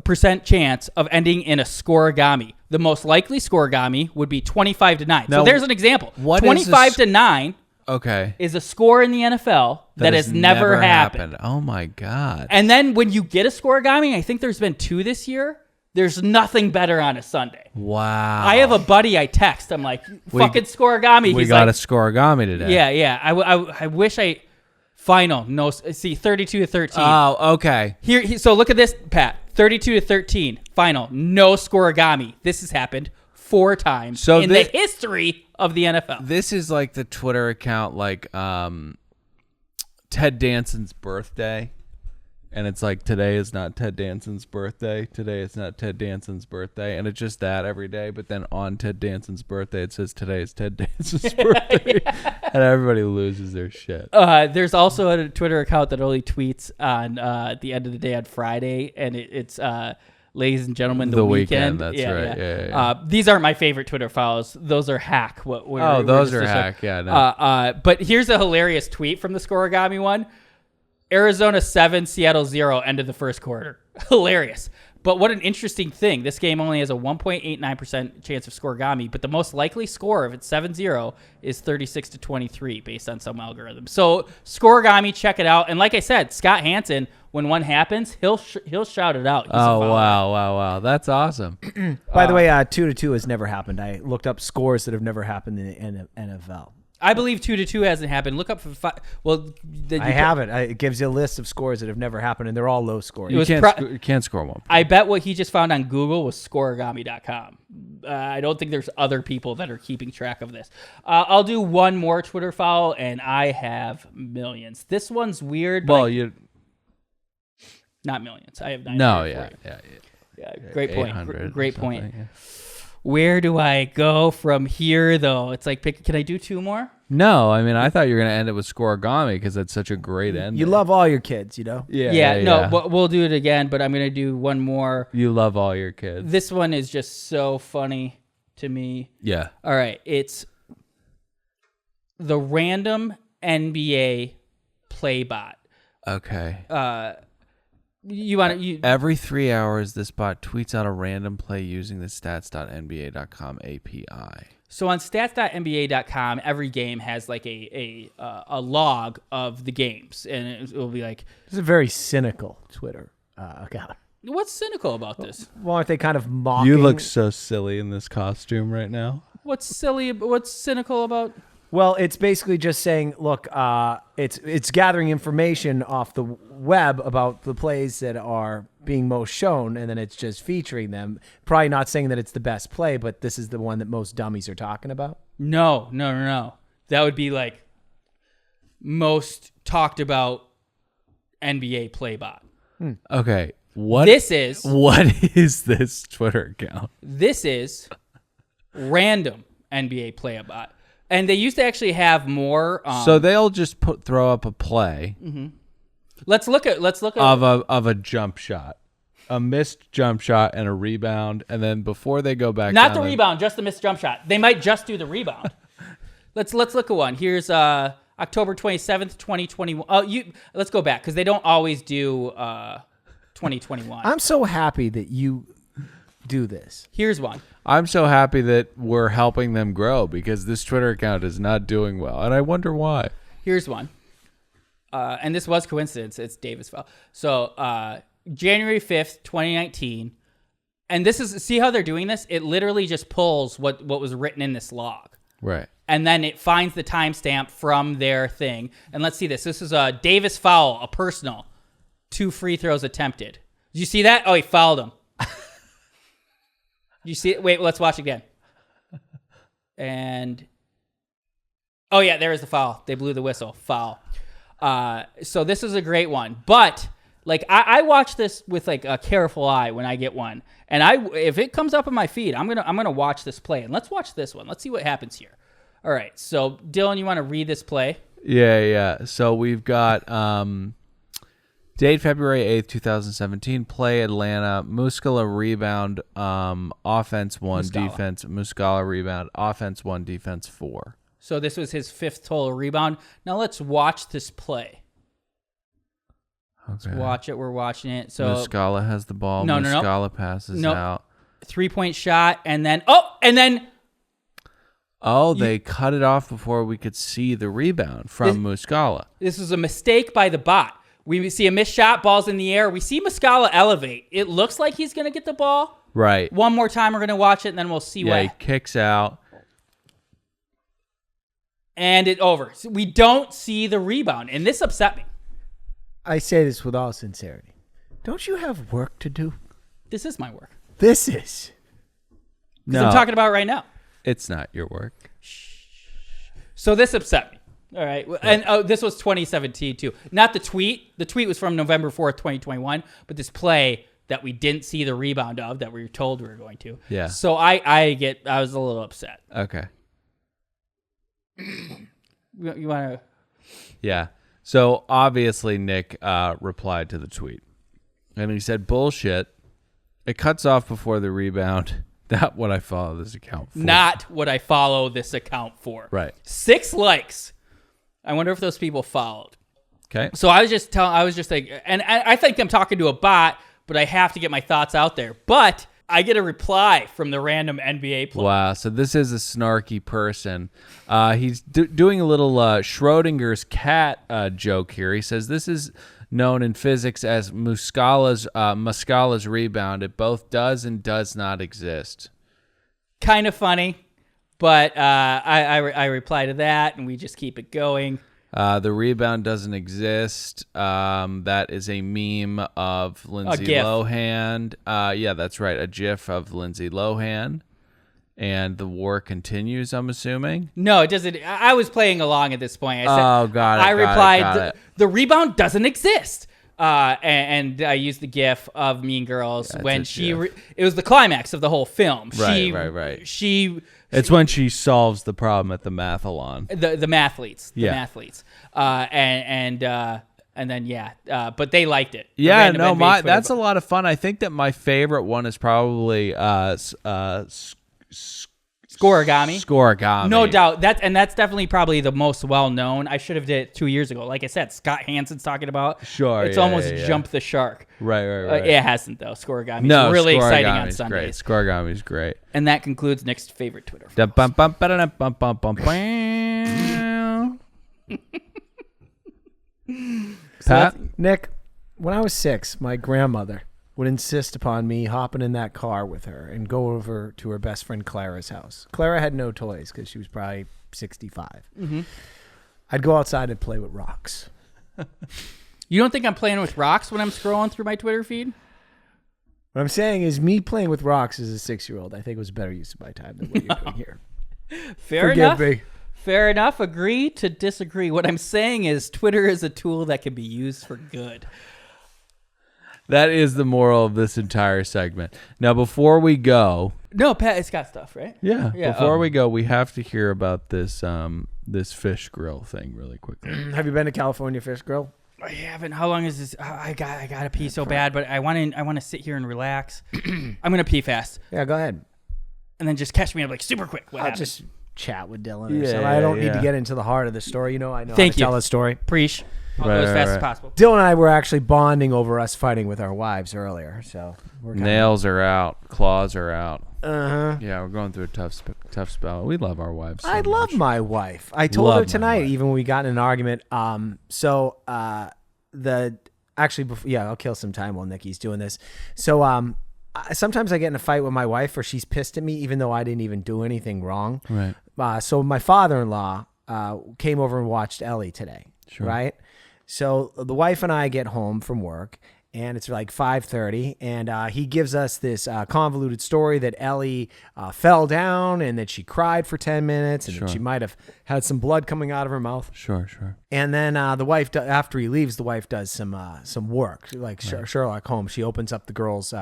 percent chance of ending in a Scoregami. The most likely Scoregami would be 25-9. So Now, there's an example. what is 25-9. Okay. is a score in the NFL that has never happened. Oh my God. And then when you get a scoregami, I think there's been 2 this year. There's nothing better on a Sunday. Wow. I have a buddy I text. I'm like, fucking scoregami. We He's got like, a scoregami today. Yeah. I wish final. No, see, 32-13. Oh, okay. So look at this, Pat. 32-13. Final. No scoregami. This has happened 4 times in the history of the NFL. This is like the Twitter account, like Ted Danson's birthday. And it's like, today is not Ted Danson's birthday. Today is not Ted Danson's birthday. And it's just that every day. But then on Ted Danson's birthday, it says today is Ted Danson's birthday. And everybody loses their shit. There's also a Twitter account that only tweets on the end of the day on Friday. And it's ladies and gentlemen, the weekend. That's right. Yeah. These aren't my favorite Twitter follows. Those are hack. Those are hack. Yeah. No. But here's a hilarious tweet from the scoregami one. Arizona 7, Seattle 0, end of the first quarter. Hilarious. But what an interesting thing. This game only has a 1.89% chance of scoregami, but the most likely score, if it's 7-0, is 36-23 based on some algorithm. So scoregami, check it out. And like I said, Scott Hansen, when one happens, he'll shout it out. Wow. That's awesome. By the way, 2-2 has never happened. I looked up scores that have never happened in the NFL. I believe 2-2 hasn't happened. Look up for I have it. It gives you a list of scores that have never happened, and they're all low scoring. You can't score one. I bet what he just found on Google was scoregami.com. I don't think there's other people that are keeping track of this. I'll do one more Twitter follow, and I have millions. This one's weird. But not millions. I have 900. No, yeah. Great point. Great point. Yeah. Where do I go from here, though? It's like, can I do 2 more? No, I mean, I thought you were going to end it with scoregami because that's such a great ending. You love all your kids, you know? Yeah. No, but we'll do it again, but I'm going to do one more. You love all your kids. This one is just so funny to me. Yeah. All right. It's the random NBA play bot. Okay. Every 3 hours, this bot tweets out a random play using the stats.nba.com API. So on stats.nba.com, every game has like a log of the games, and it will be like, this is a very cynical Twitter account. What's cynical about this? Well, aren't they kind of mocking? You look so silly in this costume right now. What's cynical about? Well, it's basically just saying, look, it's gathering information off the web about the plays that are being most shown, and then it's just featuring them. Probably not saying that it's the best play, but this is the one that most dummies are talking about. No. That would be like most talked about NBA play bot. Okay. What is this Twitter account? This is random NBA play bot. And they used to actually have more. So they'll just throw up a play. Mm-hmm. Let's look at of a jump shot, a missed jump shot, and a rebound, and then before they go back, not the rebound, just the missed jump shot. They might just do the rebound. Let's look at one. Here's October 27th, 2021. Let's go back because they don't always do 2021. I'm so happy that you do this. Here's one. I'm so happy that we're helping them grow because this Twitter account is not doing well, and I wonder why. Here's one. And this was coincidence. It's Davis fell. So January 5th, 2019. And this is, see how they're doing this? It literally just pulls what was written in this log. Right. And then it finds the timestamp from their thing. And let's see this. This is a Davis foul, a personal. 2 free throws attempted. Did you see that? Oh, he fouled him. You see it? Wait, let's watch again. And oh yeah, there is the foul. They blew the whistle. Foul. So this is a great one. But like I watch this with like a careful eye when I get one. And if it comes up in my feed, I'm gonna watch this play. And let's watch this one. Let's see what happens here. All right. So Dylan, you want to read this play? Yeah. So we've got date February 8th, 2017. Play Atlanta. Muscala rebound. Offense 1, defense. Muscala rebound. Offense 1, defense 4. So this was his 5th total rebound. Now let's watch this play. Okay. Let's watch it. We're watching it. So Muscala has the ball. No. Muscala passes out. 3-point shot, and then Oh, they cut it off before we could see the rebound from Muscala. This was a mistake by the bot. We see a missed shot, ball's in the air. We see Muscala elevate. It looks like he's going to get the ball. Right. One more time, we're going to watch it, and then we'll see Yeah, what. he kicks out. And it over. So we don't see the rebound, and this upset me. I say this with all sincerity. Don't you have work to do? This is my work. This is. Because I'm talking about it right now. It's not your work. So this upset me. All right. And this was 2017, too. Not the tweet. The tweet was from November 4th, 2021. But this play that we didn't see the rebound of that we were told we were going to. Yeah. So I was a little upset. Okay. You want to... Yeah. So obviously Nick replied to the tweet. And he said, bullshit. It cuts off before the rebound. Not what I follow this account for. Not what I follow this account for. Right. 6 likes. I wonder if those people followed. Okay. So I was just like, and I think I'm talking to a bot, but I have to get my thoughts out there. But I get a reply from the random NBA player. Wow. So this is a snarky person. He's doing a little Schrodinger's cat joke here. He says this is known in physics as Muscala's rebound. It both does and does not exist. Kind of funny, but I reply to that, and we just keep it going. The rebound doesn't exist. That is a meme of Lindsay GIF. Lohan. Yeah, that's right. A GIF of Lindsay Lohan. And the war continues, I'm assuming. No, it doesn't. I was playing along at this point. I said, Oh, got it. I replied, got it. The rebound doesn't exist. And I used the GIF of Mean Girls when she. It was the climax of the whole film. Right. It's when she solves the problem at the mathalon. The mathletes. The Yeah. mathletes. And then but they liked it. The Yeah, random no, NBA Twitter that's a lot of fun. I think that my favorite one is probably Scoregami. Scoregami. No doubt. That's definitely probably the most well-known. I should have did it 2 years ago. Like I said, Scott Hansen's talking about. Sure, It's yeah, almost yeah. Jump the Shark. Right. It hasn't, though. Scoregami's No, really exciting on Scoregami's Sundays. great. Scoregami's great. And that concludes Nick's favorite Twitter. Pat? Nick, when I was 6, my grandmother would insist upon me hopping in that car with her and go over to her best friend Clara's house. Clara had no toys because she was probably 65. Mm-hmm. I'd go outside and play with rocks. You don't think I'm playing with rocks when I'm scrolling through my Twitter feed? What I'm saying is me playing with rocks as a 6-year-old, I think was a better use of my time than what you're doing here. Fair Forgive enough. me. Fair enough. Agree to disagree. What I'm saying is Twitter is a tool that can be used for good. That is the moral of this entire segment. Now, before we go, No, Pat, it's got stuff, right? yeah, Yeah, before we go, we have to hear about this this fish grill thing really quickly. Have you been to California Fish Grill? I haven't. How long is this? I got to pee so bad, but I want to sit here and relax. I'm gonna pee fast, Yeah, go ahead. and then just catch me up like super quick. What I'll happened? just chat with Dylan. Yeah, Or something. I don't need yeah. to get into the heart of the story. You know, I know Thank how to you. tell a story. Preach. I'll Right, go as right, fast as right. possible. Dylan and I were actually bonding over us fighting with our wives earlier, so we're kind Nails are out, claws are out. Uh-huh. Yeah, we're going through a tough spell. We love our wives. So I love much. my wife. I told Love her my tonight, wife. even when we got in an argument. I'll kill some time while Nikki's doing this. So sometimes I get in a fight with my wife, or she's pissed at me, even though I didn't even do anything wrong. Right. So my father-in-law came over and watched Ellie today. Sure. Right. So the wife and I get home from work, and it's like 5:30, and he gives us this convoluted story that Ellie fell down and that she cried for 10 minutes and Sure. that she might have had some blood coming out of her mouth. Sure. And then the wife, after he leaves, the wife does some work, like Sherlock Holmes. She opens up the girl's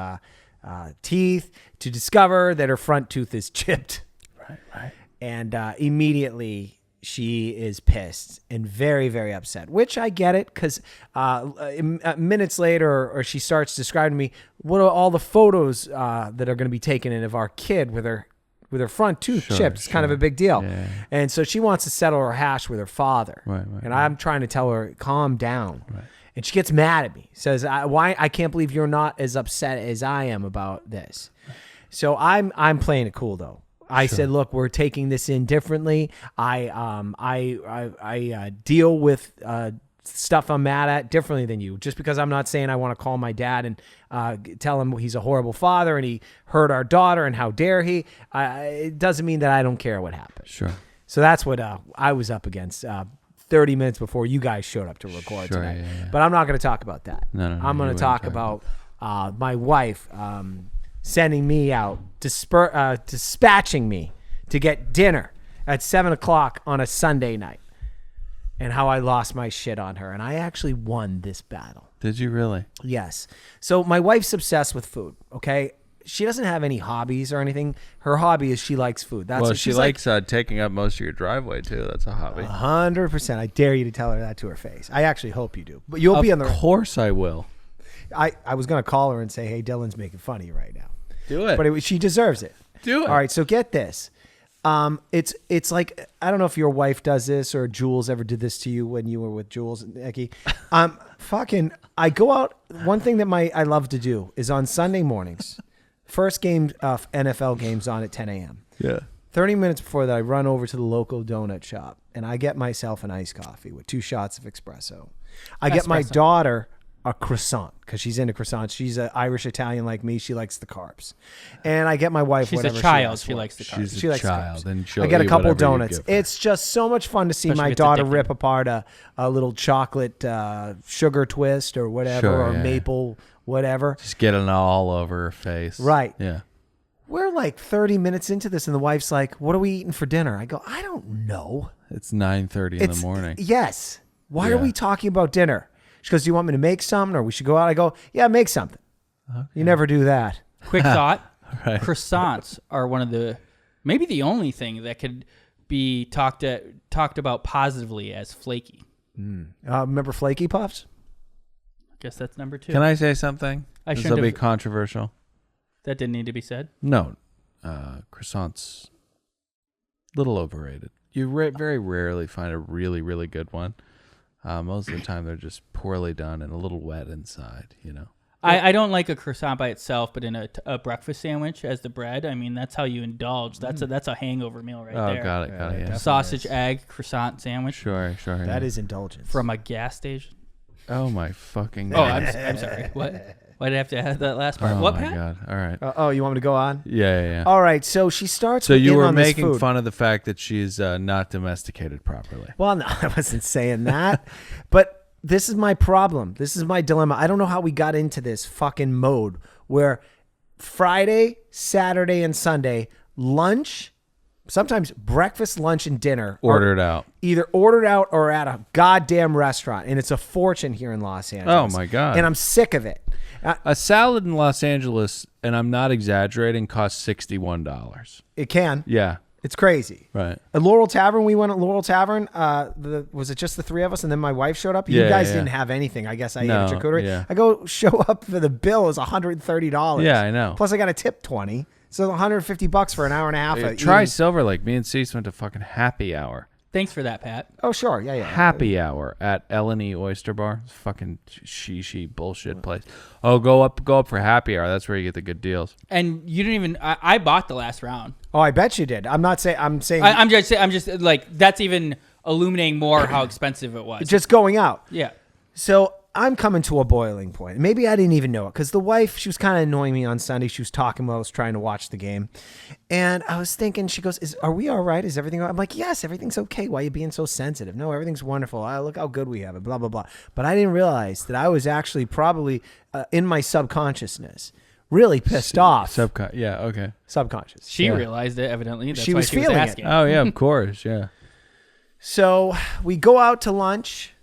teeth to discover that her front tooth is chipped. Right. And immediately she is pissed and very, very upset, which I get it, because minutes later, or she starts describing to me what are all the photos that are going to be taken in of our kid with her front tooth chipped. It's kind of a big deal. Yeah. And so she wants to settle her hash with her father. Right, and I'm trying to tell her, calm down. Right. And she gets mad at me, says, "Why? I can't believe you're not as upset as I am about this." So I'm playing it cool though. I said, look, we're taking this in differently. I deal with stuff I'm mad at differently than you. Just because I'm not saying I want to call my dad and tell him he's a horrible father and he hurt our daughter and how dare he, it doesn't mean that I don't care what happened. Sure. So that's what I was up against 30 minutes before you guys showed up to record tonight. Yeah. But I'm not going to talk about that. No, I'm going you to talk wouldn't about my wife sending me out, dispatching me to get dinner at 7 o'clock on a Sunday night, and how I lost my shit on her. And I actually won this battle. Did you really? Yes. So my wife's obsessed with food, okay? She doesn't have any hobbies or anything. Her hobby is she likes food. That's Well, what she she's likes taking up most of your driveway, too. That's a hobby. 100%. I dare you to tell her that to her face. I actually hope you do. But you'll be on the... Of course I will. I was going to call her and say, hey, Dylan's making fun of you right now. Do it. But she deserves it. Do it. All right, so get this. It's like, I don't know if your wife does this or Jules ever did this to you when you were with Jules and Nikki. I go out. One thing that I love to do is on Sunday mornings, first game of NFL games on at 10 a.m. Yeah. 30 minutes before that, I run over to the local donut shop and I get myself an iced coffee with 2 shots of espresso. I get my daughter a croissant because she's into croissants. She's an Irish Italian like me. She likes the carbs. And I get my wife She's whatever a child. asks She for. likes the carbs. She's She a likes child, carbs. and she'll I get a eat couple whatever you donuts. give her. It's just so much fun to see Especially my if it's daughter addicting. rip apart a little chocolate sugar twist or whatever, Sure, or yeah. maple whatever. Just getting it all over her face. Right. Yeah. We're like 30 minutes into this, and the wife's like, what are we eating for dinner? I go, I don't know. It's 9:30 in the morning. Yes. Why are Yeah. we talking about dinner? She goes, do you want me to make something or we should go out? I go, yeah, make something. Okay. You never do that. Quick thought. Right. Croissants are one of maybe the only thing that could be talked about positively as flaky. Remember Flaky Puffs? I guess that's number 2. Can I say something? I This shouldn't will be have- controversial. That didn't need to be said. No. Croissants, little overrated. You very rarely find a really, really good one. Most of the time, they're just poorly done and a little wet inside, you know. I don't like a croissant by itself, but in a breakfast sandwich as the bread, I mean, that's how you indulge. That's a hangover meal right there. Got it, yeah. Sausage, egg, croissant sandwich Sure. That yeah. is indulgence. from a gas station. Oh, my fucking Oh, God. I'm sorry. What? Why did I have to add that last part? Oh, What, my Pat? God. All right. Oh, you want me to go on? Yeah. All right, so she starts So you in were on this making food. fun of the fact that she's not domesticated properly. Well, no, I wasn't saying that. But this is my problem. This is my dilemma. I don't know how we got into this fucking mode where Friday, Saturday, and Sunday, lunch, sometimes breakfast, lunch, and dinner. are Ordered out. Either ordered out or at a goddamn restaurant. And it's a fortune here in Los Angeles. Oh, my God. And I'm sick of it. A salad in Los Angeles, and I'm not exaggerating, costs $61. It can. Yeah. It's crazy. Right. At Laurel Tavern, we went at Laurel Tavern. Was it just the 3 of us, and then my wife showed up? You Yeah, guys yeah. didn't have anything. I guess I ate No, a charcuterie. yeah. I go show up for the bill. It was $130. Yeah, I know. Plus, I got a tip $20, so $150 for an hour and a half. of Try eating. Silver Lake. Me and Cease went to fucking happy hour. Thanks for that, Pat. Oh, sure, yeah. Happy hour at L&E Oyster Bar. It's fucking she bullshit place. Oh, go up for happy hour. That's where you get the good deals. And you didn't even. I bought the last round. Oh, I bet you did. I'm not saying. I'm saying I'm just like that's even illuminating more how expensive it was. just going out. Yeah. So I'm coming to a boiling point. Maybe I didn't even know it because the wife, she was kind of annoying me on Sunday. She was talking while I was trying to watch the game. And I was thinking, she goes, are we all right? Is everything all right? I'm like, yes, everything's okay. Why are you being so sensitive? No, everything's wonderful. Look how good we have it, blah, blah, blah. But I didn't realize that I was actually probably in my subconsciousness really pissed off. Yeah, okay. Subconscious. She realized it, evidently. That's She why was she was feeling it. asking. Oh, yeah, of course, yeah. So we go out to lunch.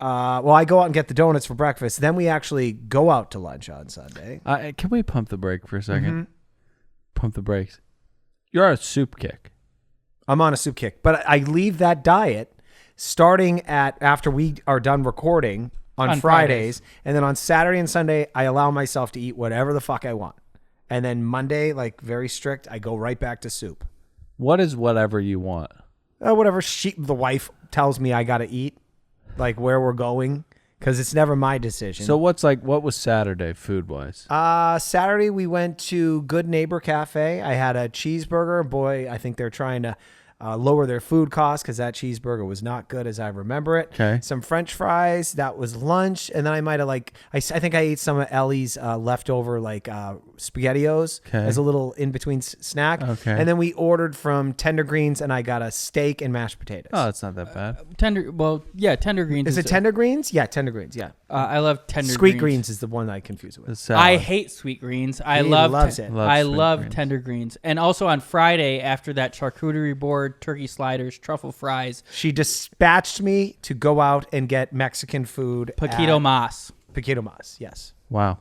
I go out and get the donuts for breakfast. Then we actually go out to lunch on Sunday. Can we pump the brake for a second? Mm-hmm. Pump the brakes. You're on a soup kick. I'm on a soup kick, but I leave that diet starting after we are done recording on Fridays. And then on Saturday and Sunday, I allow myself to eat whatever the fuck I want. And then Monday, like very strict, I go right back to soup. What is whatever you want? Whatever the wife tells me I got to eat, like where we're going. because it's never my decision. So what was Saturday food wise? Saturday we went to Good Neighbor Cafe. I had a cheeseburger. Boy, I think they're trying to lower their food costs because that cheeseburger was not good as I remember it. Okay. Some French fries. That was lunch, and then I might have I think I ate some of Ellie's leftover SpaghettiOs as a little in between snack. Okay. And then we ordered from Tender Greens, and I got a steak and mashed potatoes. Oh, it's not that bad. Tender greens. Is it Tender Greens? Yeah, Tender Greens. Yeah. I love tender Sweet greens. greens is the one that I confuse it with. The salad. I hate sweet greens. I He love loves it. Loves I sweet love greens. tender greens. And also on Friday after that charcuterie board, turkey sliders, truffle fries, She dispatched me to go out and get Mexican food. Paquito Mas. Paquito Mas, yes. Wow.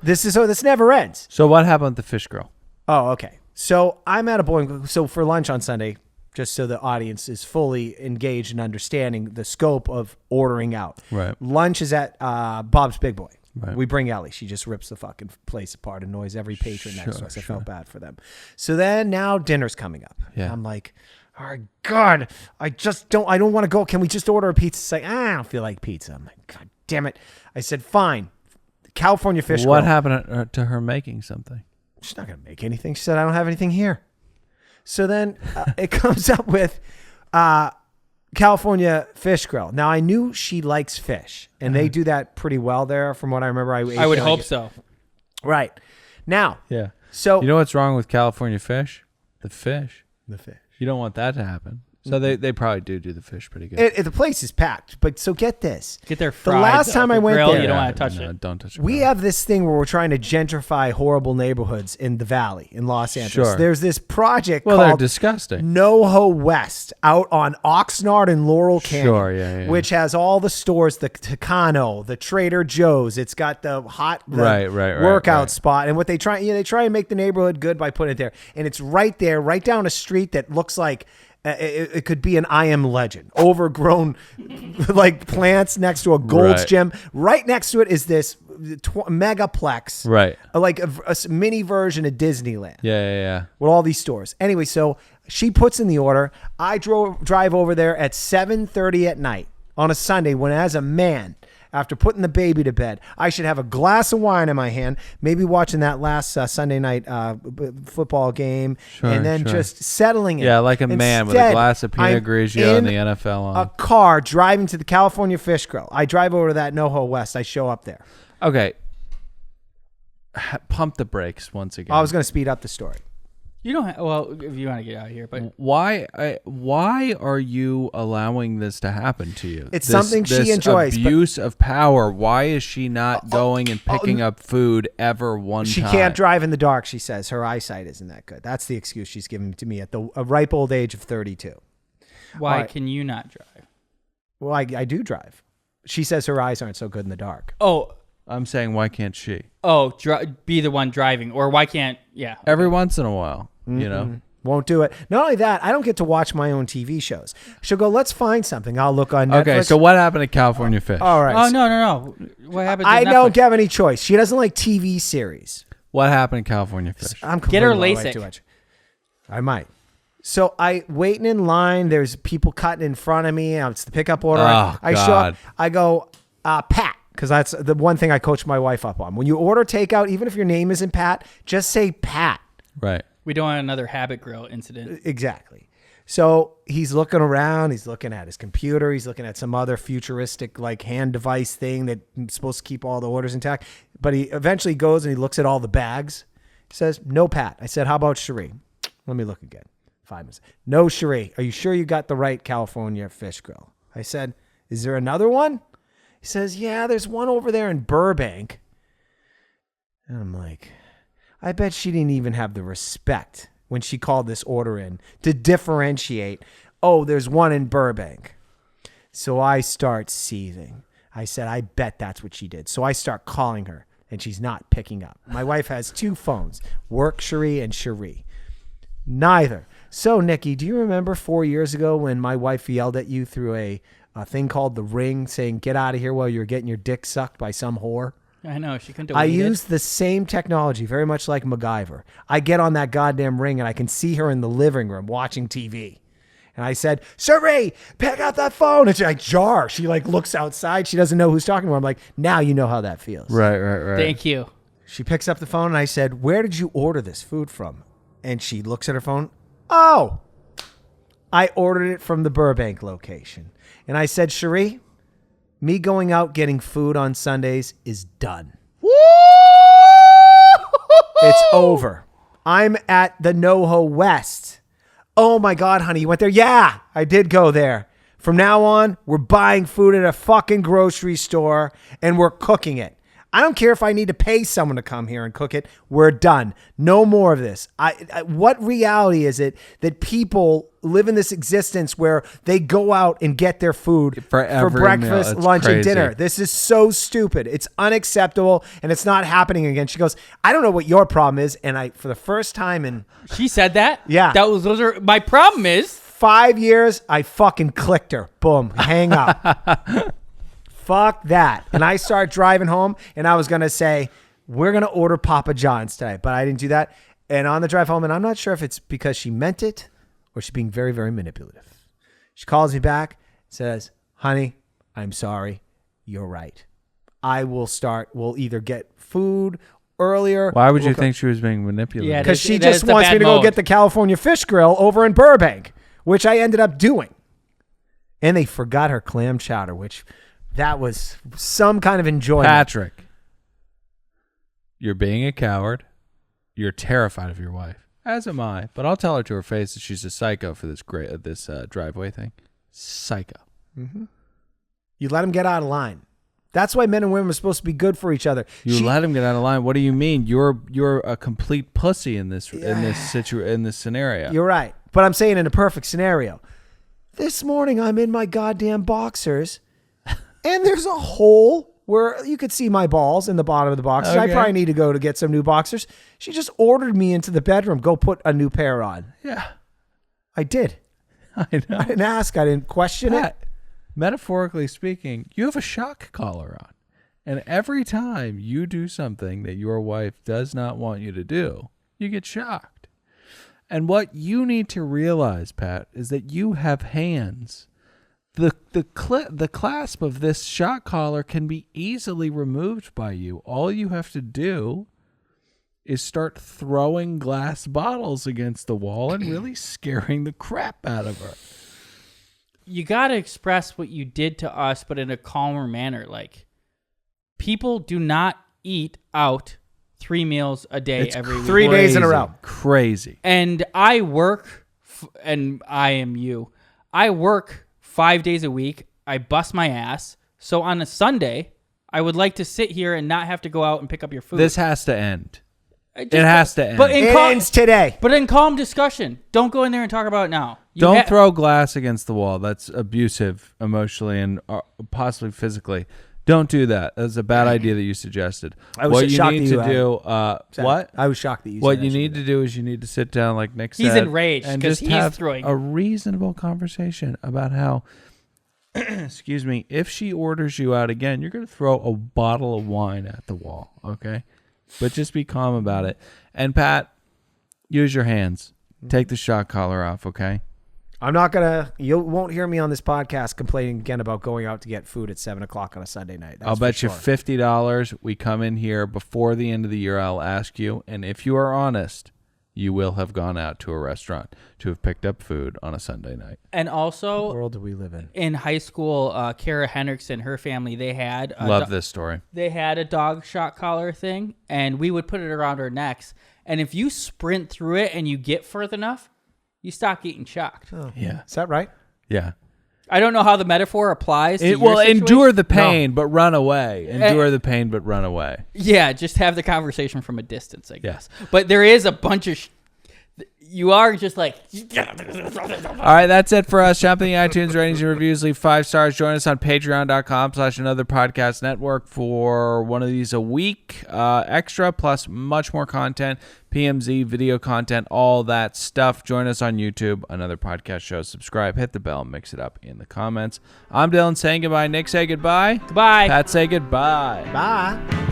This never ends. So what happened with the fish grill? Oh, okay. So I'm at a bowling. So for lunch on Sunday, just so the audience is fully engaged in understanding the scope of ordering out. Right. Lunch is at Bob's Big Boy. Right. We bring Ellie. She just rips the fucking place apart, annoys every patron next to us. Sure. I felt bad for them. So then now dinner's coming up. Yeah. I'm like, oh God, I don't want to go. Can we just order a pizza? It's like, I don't feel like pizza. I'm like, God damn it. I said, fine. California fish What grill. happened to her making something? She's not going to make anything. She said, I don't have anything here. So then it comes up with California Fish Grill. Now, I knew she likes fish, and they do that pretty well there from what I remember. I would hope so. Right. Now, Yeah. so. You know what's wrong with California fish? The fish. the fish. You don't want that to happen. So they probably do the fish pretty good. The place is packed, but so get this. Get their fried. last time I went grill, there- you don't Yeah, want to touch no, it. Don't touch it. We have this thing where we're trying to gentrify horrible neighborhoods in the valley in Los Angeles. Sure. There's this project Well, they're called disgusting. NoHo West out on Oxnard and Laurel Canyon, Sure, yeah. which has all the stores, the Tacano, the Trader Joe's. It's got the Right, workout right. spot, and what they try and make the neighborhood good by putting it there, and it's right there, right down a street that looks like. It could be an I Am Legend, overgrown like plants next to a Gold's Right. Gym. Right next to it is this megaplex, Right. like a mini version of Disneyland Yeah. with all these stores. Anyway, so she puts in the order. I drive over there at 7:30 at night on a Sunday when, as a man, after putting the baby to bed, I should have a glass of wine in my hand, maybe watching that last Sunday night football game, Sure, and then sure. just settling in. Yeah, like a man with a Instead, glass of Pinot I'm Grigio and in the NFL on. a car driving to the California Fish Grill. I drive over to that NoHo West. I show up there. Okay. Pump the brakes once again. I was going to speed up the story. You don't have, well, if you want to get out of here, but Why are you allowing this to happen to you? It's something she enjoys, but- Abuse of power. Why is she not going and picking up food ever one She time? can't drive in the dark, she says. Her eyesight isn't that good. That's the excuse she's giving to me at the ripe old age of 32. why All right. can you not drive? Well, I do drive. She says her eyes aren't so good in the dark. I'm saying, why can't she? Be the one driving, or why can't? Yeah, Every once in a while, you know. Won't do it. Not only that, I don't get to watch my own TV shows. She'll go, let's find something. I'll look on Netflix. Okay, so what happened to California Fish? All right. Oh no! What happened? To I Netflix? don't have any choice. She doesn't like TV series. What happened to California Fish? I'm Get her complaining about LASIK. too much. I might. So I waiting in line. There's people cutting in front of me. It's the pickup order. Oh, I show God. up. I go, Pat, because that's the one thing I coach my wife up on. When you order takeout, even if your name isn't Pat, just say Pat. Right. We don't want another Habit Grill incident. Exactly. So he's looking around. He's looking at his computer. He's looking at some other futuristic like hand device thing that's supposed to keep all the orders intact. But he eventually goes and he looks at all the bags. He says, no, Pat. I said, how about Cherie? Let me look again. 5 minutes. No, Cherie. Are you sure you got the right California Fish Grill? I said, is there another one? He says, yeah, there's one over there in Burbank. And I'm like, I bet she didn't even have the respect when she called this order in to differentiate. Oh, there's one in Burbank. So I start seething. I said, I bet that's what she did. So I start calling her and she's not picking up. My wife has 2 phones, work Cherie and Cherie. Neither. So, Nikki, do you remember 4 years ago when my wife yelled at you through a thing called The Ring saying, get out of here while you're getting your dick sucked by some whore? I know she couldn't. I delete it. use the same technology, very much like MacGyver. I get on that goddamn Ring and I can see her in the living room watching TV. And I said, Siri, pick up that phone. And she like jar. She like looks outside. She doesn't know who's talking to her. I'm like, now you know how that feels. Right. Thank you. She picks up the phone and I said, where did you order this food from? And she looks at her phone. Oh, I ordered it from the Burbank location. And I said, Cherie, me going out getting food on Sundays is done. Woo! It's over. I'm at the NoHo West. Oh my God, honey, you went there? Yeah, I did go there. From now on, we're buying food at a fucking grocery store and we're cooking it. I don't care if I need to pay someone to come here and cook it. We're done. No more of this. What reality is it that people live in this existence where they go out and get their food For every breakfast, meal? It's lunch, and crazy. dinner? This is so stupid. It's unacceptable, and it's not happening again. She goes, I don't know what your problem is. And for the first time in She said that? Yeah. Those are my problem is 5 years, I fucking clicked her. Boom, hang up. Fuck that. And I start driving home, and I was going to say, we're going to order Papa John's tonight, but I didn't do that. And on the drive home, and I'm not sure if it's because she meant it or she's being very, very manipulative. She calls me back, says, honey, I'm sorry. You're right. We'll either get food earlier. Why would you think she was being manipulated? Yeah, Because she That just is the wants bad me to go mode. get the California Fish Grill over in Burbank, which I ended up doing. And they forgot her clam chowder, which that was some kind of enjoyment. Patrick, you're being a coward. You're terrified of your wife, as am I. But I'll tell her to her face that she's a psycho for this driveway thing. Psycho. You let him get out of line. That's why men and women are supposed to be good for each other. You let him get out of line. What do you mean? You're a complete pussy in this scenario. You're right. But I'm saying in a perfect scenario. This morning I'm in my goddamn boxers and there's a hole where you could see my balls in the bottom of the boxers. I Okay. probably need to go to get some new boxers. She just ordered me into the bedroom. Go put a new pair on. Yeah, I did. I know. I didn't ask. I didn't question it. Pat, metaphorically speaking, you have a shock collar on. And every time you do something that your wife does not want you to do, you get shocked. And what you need to realize, Pat, is that you have hands. The clasp of this shock collar can be easily removed by you. All you have to do is start throwing glass bottles against the wall and really scaring the crap out of her. you got to express what you did to us, but in a calmer manner. Like, people do not eat out 3 meals a day It's every week. 3 days in a Crazy. row. Crazy. And I work, and I am you. I work 5 days a week. I bust my ass. So on a Sunday, I would like to sit here and not have to go out and pick up your food. This has to end. It It has to end. But in It ends today. But in calm discussion, don't go in there and talk about it now. Don't throw glass against the wall. That's abusive emotionally and possibly physically. Don't do that. That's a bad idea that you suggested. I was What you shocked need that to you do, what? I was shocked that you What said you that. need to do is you need to sit down, like Nick He's said, enraged and 'cause just he's have throwing- a reasonable conversation about how, excuse me, if she orders you out again, you're going to throw a bottle of wine at the wall, okay? But just be calm about it. And Pat, use your hands. Take the shock collar off, okay? I'm not gonna. You won't hear me on this podcast complaining again about going out to get food at 7:00 on a Sunday night. That's I'll for bet sure. you $50 we come in here before the end of the year. I'll ask you, and if you are honest, you will have gone out to a restaurant to have picked up food on a Sunday night. And also, What world do we live in? high school, Kara Hendrickson, her family, they had Love this story. They had a dog shock collar thing, and we would put it around our necks. And if you sprint through it and you get further enough, you stop getting shocked. Yeah. Is that right? Yeah. I don't know how the metaphor applies to It your will situation. endure the pain, but run away. Endure the pain, but run away. Yeah, just have the conversation from a distance, I Yeah. guess. But there is a bunch of... you are just like... All right, that's it for us. Jump in the iTunes ratings and reviews. Leave 5 stars. Join us on patreon.com/another podcast network for one of these a week extra, plus much more content, PMZ, video content, all that stuff. Join us on YouTube, another podcast show. Subscribe, hit the bell, mix it up in the comments. I'm Dylan saying goodbye. Nick, say goodbye. Goodbye. Pat, say goodbye. Bye.